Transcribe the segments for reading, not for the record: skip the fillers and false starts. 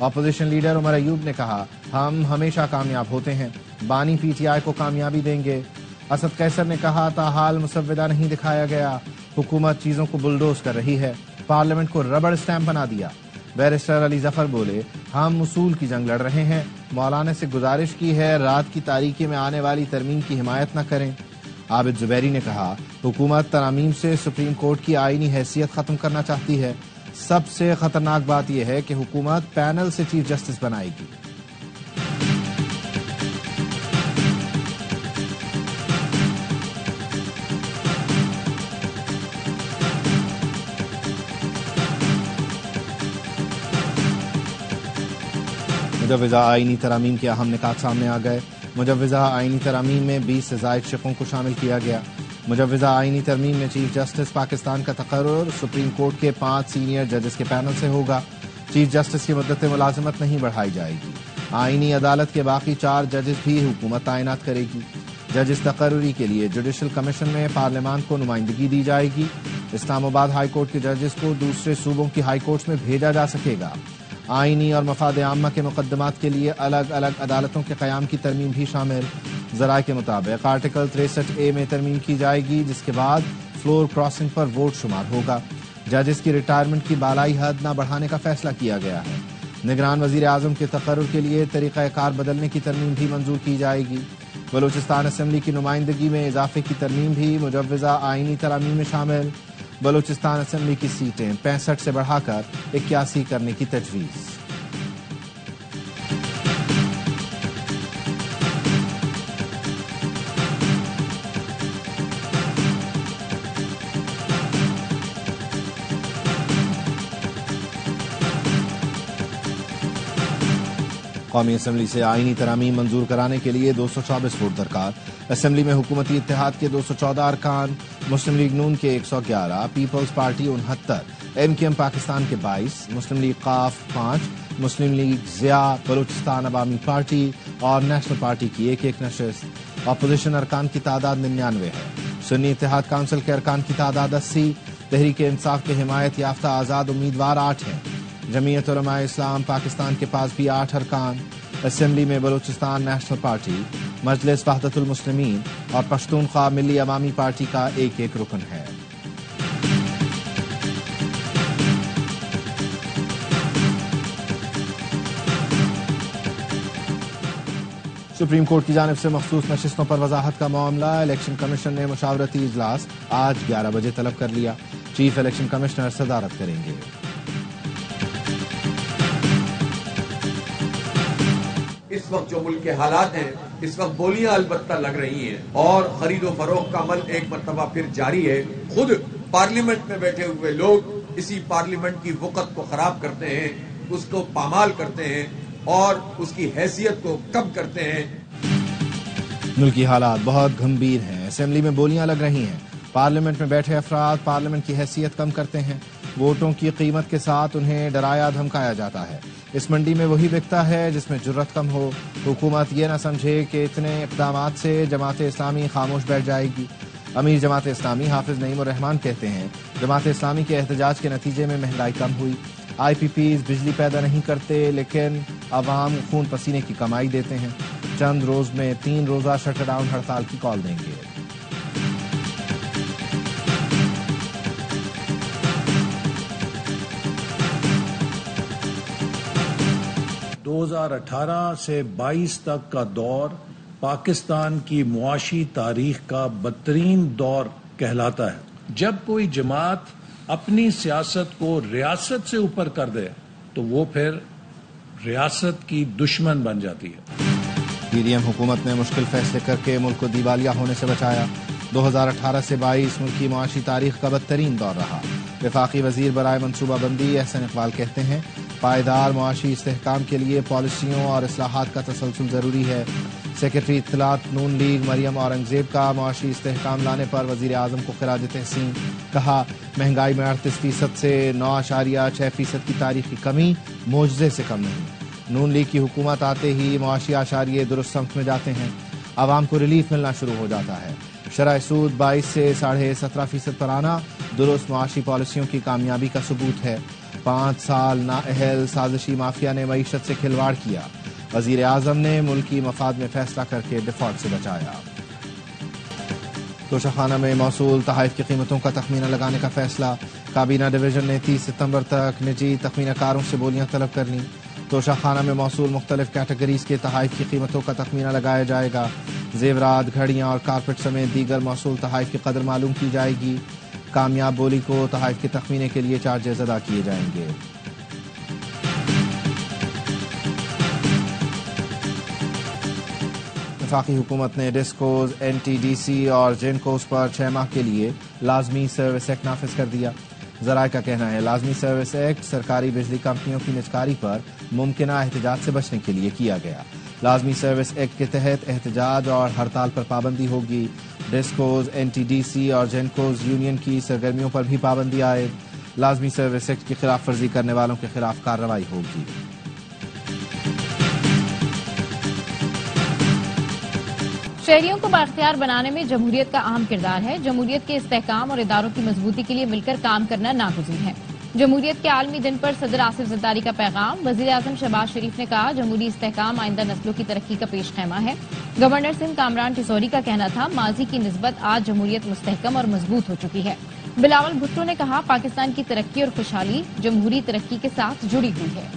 Opposition leader Omar Ayub نے کہا ہم ہمیشہ کامیاب ہوتے ہیں، بانی پی ٹی آئی کو کامیابی دیں گے۔ اسد قیصر نے کہا تاحال مسودہ نہیں دکھایا گیا، حکومت چیزوں کو بلڈوز کر رہی ہے، پارلیمنٹ کو ربڑ اسٹیمپ بنا دیا۔ بیرسٹر علی ظفر بولے ہم اصول کی جنگ لڑ رہے ہیں، مولانا سے گزارش کی ہے رات کی تاریکی میں آنے والی ترمیم کی حمایت نہ کریں۔ عابد زبیری نے کہا حکومت ترامیم سے سپریم کورٹ کی آئینی حیثیت ختم کرنا چاہتی ہے، سب سے خطرناک بات یہ ہے کہ حکومت پینل سے چیف جسٹس بنائے گی۔ مجوزہ آئینی ترامیم کے اہم نکات سامنے آ گئے۔ مجوزہ آئینی ترامیم میں 20 سے زائد شقوں کو شامل کیا گیا۔ مجوزہ آئینی ترمیم میں چیف جسٹس پاکستان کا تقرر سپریم کورٹ کے 5 سینئر ججز کے پینل سے ہوگا۔ چیف جسٹس کی مدت ملازمت نہیں بڑھائی جائے گی۔ آئینی عدالت کے باقی 4 ججز بھی حکومت تعینات کرے گی۔ ججز تقرری کے لیے جوڈیشل کمیشن میں پارلیمان کو نمائندگی دی جائے گی۔ اسلام آباد ہائی کورٹ کے ججز کو دوسرے صوبوں کی ہائی کورٹس میں بھیجا جا سکے گا۔ آئینی اور مفاد عامہ کے مقدمات کے لیے الگ الگ عدالتوں کے قیام کی ترمیم بھی شامل۔ ذرائع کے مطابق آرٹیکل 63A میں ترمیم کی جائے گی، جس کے بعد فلور کراسنگ پر ووٹ شمار ہوگا۔ ججز کی ریٹائرمنٹ کی بالائی حد نہ بڑھانے کا فیصلہ کیا گیا ہے۔ نگران وزیر اعظم کے تقرر کے لیے طریقہ کار بدلنے کی ترمیم بھی منظور کی جائے گی۔ بلوچستان اسمبلی کی نمائندگی میں اضافے کی ترمیم بھی مجوزہ آئینی ترامیم میں شامل۔ بلوچستان اسمبلی کی سیٹیں 65 سے بڑھا کر 81 کرنے کی تجویز۔ قومی اسمبلی سے آئینی ترامیم منظور کرانے کے لیے 224 ووٹ درکار۔ اسمبلی میں حکومتی اتحاد کے 214 ارکان، مسلم لیگ نون کے 111، پیپلز پارٹی 69، MKM پاکستان کے 22، مسلم لیگ قاف 5، مسلم لیگ ضیاء، بلوچستان عوامی پارٹی اور نیشنل پارٹی کی ایک نشست۔ اپوزیشن ارکان کی تعداد 99 ہے۔ سنی اتحاد کونسل کے ارکان کی تعداد 80، تحریک انصاف کے حمایت یافتہ آزاد امیدوار 8 ہیں۔ جمعیت علماء اسلام پاکستان کے پاس بھی 8 ارکان۔ اسمبلی میں بلوچستان نیشنل پارٹی، مجلس وحدت المسلمین اور پشتونخوا ملی عوامی پارٹی کا ایک رکن ہے۔ سپریم کورٹ کی جانب سے مخصوص نشستوں پر وضاحت کا معاملہ۔ الیکشن کمیشن نے مشاورتی اجلاس آج 11 بجے طلب کر لیا۔ چیف الیکشن کمشنر صدارت کریں گے۔ اس وقت جو ملک کے حالات ہیں، اس وقت بولیاں البتہ لگ رہی ہیں اور خرید و فروخت کا عمل ایک مرتبہ پھر جاری ہے۔ خود پارلیمنٹ میں بیٹھے ہوئے لوگ اسی پارلیمنٹ کی وقت کو خراب کرتے ہیں، اس کو پامال کرتے ہیں اور اس کی حیثیت کو کم کرتے ہیں۔ ملکی حالات بہت گھمبیر ہیں۔ اسمبلی میں بولیاں لگ رہی ہیں۔ پارلیمنٹ میں بیٹھے افراد پارلیمنٹ کی حیثیت کم کرتے ہیں۔ ووٹوں کی قیمت کے ساتھ انہیں ڈرایا دھمکایا جاتا ہے۔ اس منڈی میں وہی بکتا ہے جس میں جرت کم ہو۔ حکومت یہ نہ سمجھے کہ اتنے اقدامات سے جماعت اسلامی خاموش بیٹھ جائے گی۔ امیر جماعت اسلامی حافظ نعیم الرحمان کہتے ہیں جماعت اسلامی کے احتجاج کے نتیجے میں مہنگائی کم ہوئی۔ IPPs بجلی پیدا نہیں کرتے لیکن عوام خون پسینے کی کمائی دیتے ہیں۔ چند روز میں 3 روزہ شٹر ڈاؤن ہڑتال کی کال دیں گے۔ 2018 سے 22 تک کا دور پاکستان کی معاشی تاریخ کا بدترین دور کہلاتا ہے۔ جب کوئی جماعت اپنی سیاست کو ریاست سے اوپر کر دے تو وہ پھر ریاست کی دشمن بن جاتی ہے۔ PDM حکومت نے مشکل فیصلے کر کے ملک کو دیوالیہ ہونے سے بچایا۔ 2018 سے 22 ملک کی معاشی تاریخ کا بدترین دور رہا۔ وفاقی وزیر برائے منصوبہ بندی احسن اقبال کہتے ہیں پائیدار معاشی استحکام کے لیے پالیسیوں اور اصلاحات کا تسلسل ضروری ہے۔ سیکرٹری اطلاعات نون لیگ مریم اورنگزیب کا معاشی استحکام لانے پر وزیر اعظم کو خراج تحسین۔ کہا مہنگائی میں 38% سے 9.6% کی تاریخی کمی معجزے سے کم نہیں۔ نون لیگ کی حکومت آتے ہی معاشی اعشاریے درست سمت میں جاتے ہیں، عوام کو ریلیف ملنا شروع ہو جاتا ہے۔ شرح سود 22 سے 17.5% پر آنا درست معاشی پالیسیوں کی کامیابی کا ثبوت ہے۔ 5 سال نااہل سازشی مافیا نے معیشت سے کھلواڑ کیا، وزیر اعظم نے ملکی مفاد میں فیصلہ کر کے ڈیفالٹ سے بچایا۔ توشہ میں موصول تحائف کی قیمتوں کا تخمینہ لگانے کا فیصلہ، کابینہ ڈویژن نے 30 ستمبر تک نجی تخمینہ کاروں سے بولیاں طلب کر لیں۔ توشہ میں موصول مختلف کیٹیگریز کے تحائف کی قیمتوں کا تخمینہ لگایا جائے گا، زیورات، گھڑیاں اور کارپیٹ سمیت دیگر موصول تحائف کی قدر معلوم کی جائے گی، کامیاب بولی کو تحائف کے تخمینے کے لیے چارجز ادا کیے جائیں گے۔ وفاقی حکومت نے discos, N T D C اور جینکوز پر 6 ماہ کے لیے لازمی سروس ایکٹ نافذ کر دیا۔ ذرائع کا کہنا ہے لازمی سروس ایکٹ سرکاری بجلی کمپنیوں کی نجکاری پر ممکنہ احتجاج سے بچنے کے لیے کیا گیا۔ لازمی سروس ایکٹ کے تحت احتجاج اور ہڑتال پر پابندی ہوگی۔ Discos, N T D C اور جینکوز یونین کی سرگرمیوں پر بھی پابندی عائد۔ لازمی سروس ایکٹ کی خلاف ورزی کرنے والوں کے خلاف کارروائی ہوگی۔ شہریوں کو بااختیار بنانے میں جمہوریت کا اہم کردار ہے۔ جمہوریت کے استحکام اور اداروں کی مضبوطی کے لیے مل کر کام کرنا ناگزیر ہے۔ جمہوریت کے عالمی دن پر صدر آصف زرداری کا پیغام۔ وزیر اعظم شہباز شریف نے کہا جمہوری استحکام آئندہ نسلوں کی ترقی کا پیش خیمہ ہے۔ گورنر سندھ کامران ٹیسوری کا کہنا تھا ماضی کی نسبت آج جمہوریت مستحکم اور مضبوط ہو چکی ہے۔ بلاول بھٹو نے کہا پاکستان کی ترقی اور خوشحالی جمہوری ترقی کے ساتھ جڑی ہوئی ہے۔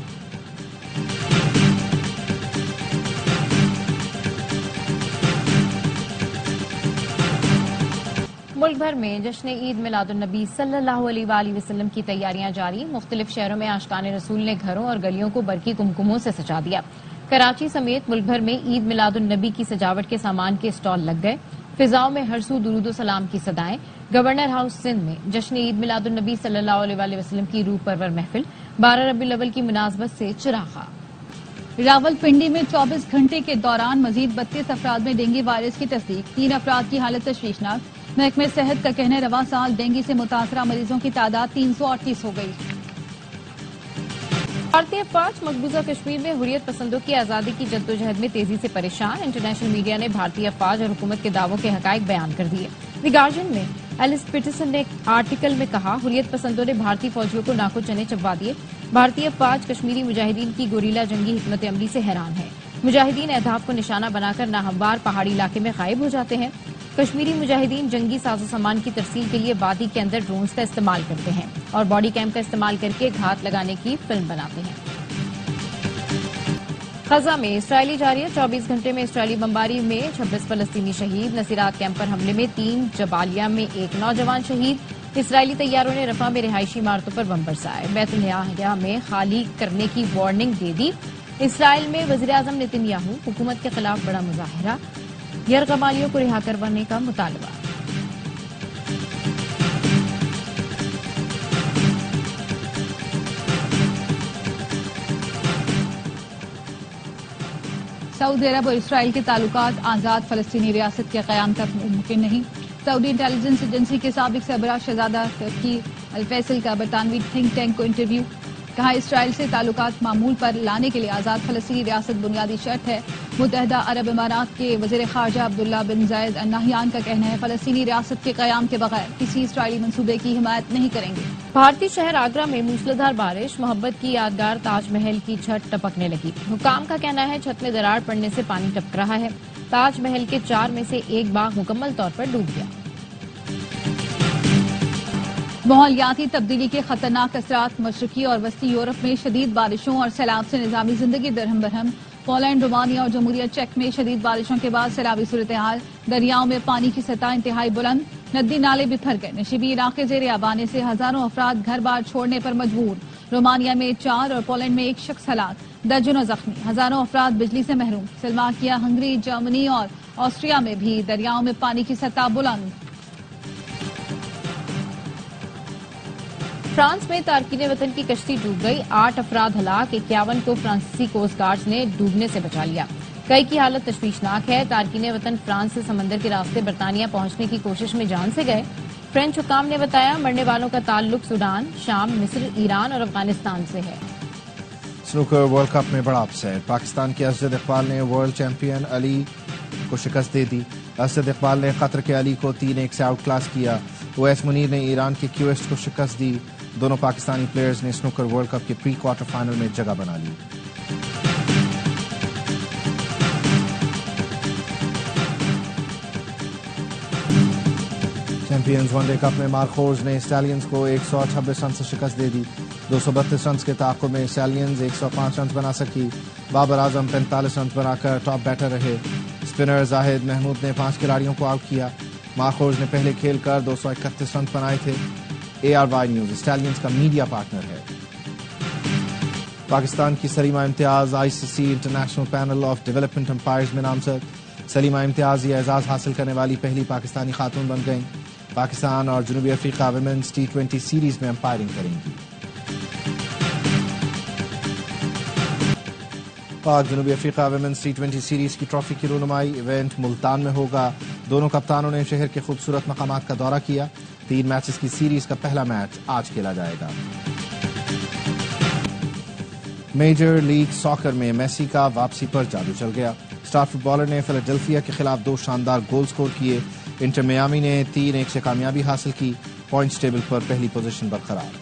ملک بھر میں جشن عید میلاد النبی صلی اللہ علیہ وآلہ وسلم کی تیاریاں جاری۔ مختلف شہروں میں عاشقان رسول نے گھروں اور گلیوں کو برقی کمکموں سے سجا دیا۔ کراچی سمیت ملک بھر میں عید میلاد النبی کی سجاوٹ کے سامان کے اسٹال لگ گئے۔ فضاؤں میں ہر سو درود و سلام کی صدائیں۔ گورنر ہاؤس سندھ میں جشن عید میلاد النبی صلی اللہ علیہ وآلہ وسلم کی روح پرور محفل 12 ربیع الاول کی مناسبت سے چراغاں۔ راولپنڈی میں 24 گھنٹے کے دوران مزید 32 افراد میں ڈینگی وائرس کی تصدیق، 3 افراد کی حالت تشویشناک۔ محکمہ صحت کا کہنا ہے رواں سال ڈینگی سے متاثرہ مریضوں کی تعداد 338 ہو گئی۔ بھارتی افواج مقبوضہ کشمیر میں حریت پسندوں کی آزادی کی جدوجہد میں تیزی سے پریشان۔ انٹرنیشنل میڈیا نے بھارتی افواج اور حکومت کے دعووں کے حقائق بیان کر دیے۔ دی گارڈین میں ایلس پیٹرسن نے آرٹیکل میں کہا حریت پسندوں نے بھارتی فوجیوں کو ناکو چنے چبوا دیے۔ بھارتی افواج کشمیری مجاہدین کی گوریلا جنگی حکمت عملی سے حیران ہے۔ مجاہدین اہداف کو نشانہ بنا کر ناہموار پہاڑی علاقے میں غائب ہو جاتے ہیں۔ کشمیری مجاہدین جنگی ساز و سامان کی ترسیل کے لیے وادی کے اندر ڈرونز کا استعمال کرتے ہیں اور باڈی کیم کا استعمال کر کے گھات لگانے کی فلم بناتے ہیں۔ غزہ میں اسرائیلی جاری ہے 24 گھنٹے میں اسرائیلی بمباری میں 26 فلسطینی شہید۔ نصیرات کیمپ پر حملے میں 3، جبالیہ میں 1 نوجوان شہید۔ اسرائیلی طیاروں نے رفح میں رہائشی عمارتوں پر بم برسائے۔ بیت اللاحیہ میں خالی کرنے کی وارننگ دے دی۔ اسرائیل میں وزیر اعظم نیتن یاہو حکومت کے خلاف بڑا مظاہرہ، یرغمالیوں کو رہا کروانے کا مطالبہ۔ سعودی عرب اور اسرائیل کے تعلقات آزاد فلسطینی ریاست کے قیام تک ممکن نہیں۔ سعودی انٹیلیجنس ایجنسی کے سابق سربراہ شہزادہ ترکی الفیصل کا برطانوی تھنک ٹینک کو انٹرویو، کہا اسرائیل سے تعلقات معمول پر لانے کے لیے آزاد فلسطینی ریاست بنیادی شرط ہے۔ متحدہ عرب امارات کے وزیر خارجہ عبداللہ بن زائد ال نہیان کا کہنا ہے فلسطینی ریاست کے قیام کے بغیر کسی اسرائیلی منصوبے کی حمایت نہیں کریں گے۔ بھارتی شہر آگرہ میں موسلادھار بارش، محبت کی یادگار تاج محل کی چھت ٹپکنے لگی۔ حکام کا کہنا ہے چھت میں دراڑ پڑنے سے پانی ٹپک رہا ہے۔ تاج محل کے 4 میں سے 1 باغ مکمل طور پر ڈوب گیا۔ ماحولیاتی تبدیلی کے خطرناک اثرات، مشرقی اور وسطی یورپ میں شدید بارشوں اور سیلاب سے نظامی زندگی درہم برہم۔ پولینڈ، رومانیہ اور جمہوریہ چیک میں شدید بارشوں کے بعد سیلابی صورتحال، دریاؤں میں پانی کی سطح انتہائی بلند، ندی نالے بکھر گئے، نشیبی علاقے زیر آب آنے سے ہزاروں افراد گھر بار چھوڑنے پر مجبور۔ رومانیہ میں 4 اور پولینڈ میں 1 شخص ہلاک، درجنوں زخمی، ہزاروں افراد بجلی سے محروم۔ سلواکیہ، ہنگری، جرمنی اور آسٹریا میں بھی دریاؤں میں پانی کی سطح بلند۔ فرانس میں تارکین وطن کی کشتی ڈوب گئی، 8 افراد ہلاک، 51 کو فرانسیسی کوسٹ گارڈز نے ڈوبنے سے بچا لیا۔ کئی کی حالت تشویشناک ہے۔ تارکین وطن فرانس سے سمندر کے راستے برطانیہ پہنچنے کی کوشش میں جان سے گئے۔ فرینچ حکام نے بتایا مرنے والوں کا تعلق سوڈان، شام، مصر، ایران اور افغانستان سے ہے۔ سنوکر ورلڈ کپ میں بڑا اپسیٹ، پاکستان کے اسجد اقبال نے ورلڈ چیمپئن علی کو شکست دے دی۔ اسجد اقبال نے قطر کے علی کو 3-1 سے آؤٹ کلاس کیا۔ اویس منیر نے ایران کے کیوسٹ کو شکست دی۔ دونوں پاکستانی پلیئرز نے سنوکر ورلڈ کپ کے پری کوارٹر فائنل میں جگہ بنا لی. چیمپئنز ون ڈے کپ میں مارکوز نے اسٹیلینز کو 126 رن سے شکست دے دی. 232 رنز کے تعاقب میں اسٹیلینز 105 رنز بنا سکی. بابر اعظم 45 رنز بنا کر ٹاپ بیٹر رہے. اسپنر زاہد محمود نے 5 کھلاڑیوں کو آؤٹ کیا. مارکوز نے پہلے کھیل کر 231 رنز بنائے تھے. ARY نیوز اسٹیلینز کا میڈیا پارٹنر ہے. پاکستان کی Salima Imtiaz ICC international panel of development umpires میں نامزد. سلیمہ امتیاز یہ اعزاز حاصل کرنے والی پہلی پاکستانی خاتون بن گئیں. پاکستان اور جنوبی افریقہ ویمنز T20 سیریز میں امپائرنگ کریں گی. پاک جنوبی افریقہ ویمنز T20 سیریز کی ٹرافی کی رونمائی ایونٹ ملتان میں ہوگا. دونوں کپتانوں نے شہر کے خوبصورت مقامات کا دورہ کیا. 3 میچز کی سیریز کا پہلا میچ آج کھیلا جائے گا. میجر لیگ ساکر میں میسی کا واپسی پر جادو چل گیا. اسٹار فٹ بالر نے فیلاڈیلفیا کے خلاف 2 شاندار گول سکور کیے. انٹر میامی نے 3-1 سے کامیابی حاصل کی. پوائنٹس ٹیبل پر پہلی پوزیشن برقرار.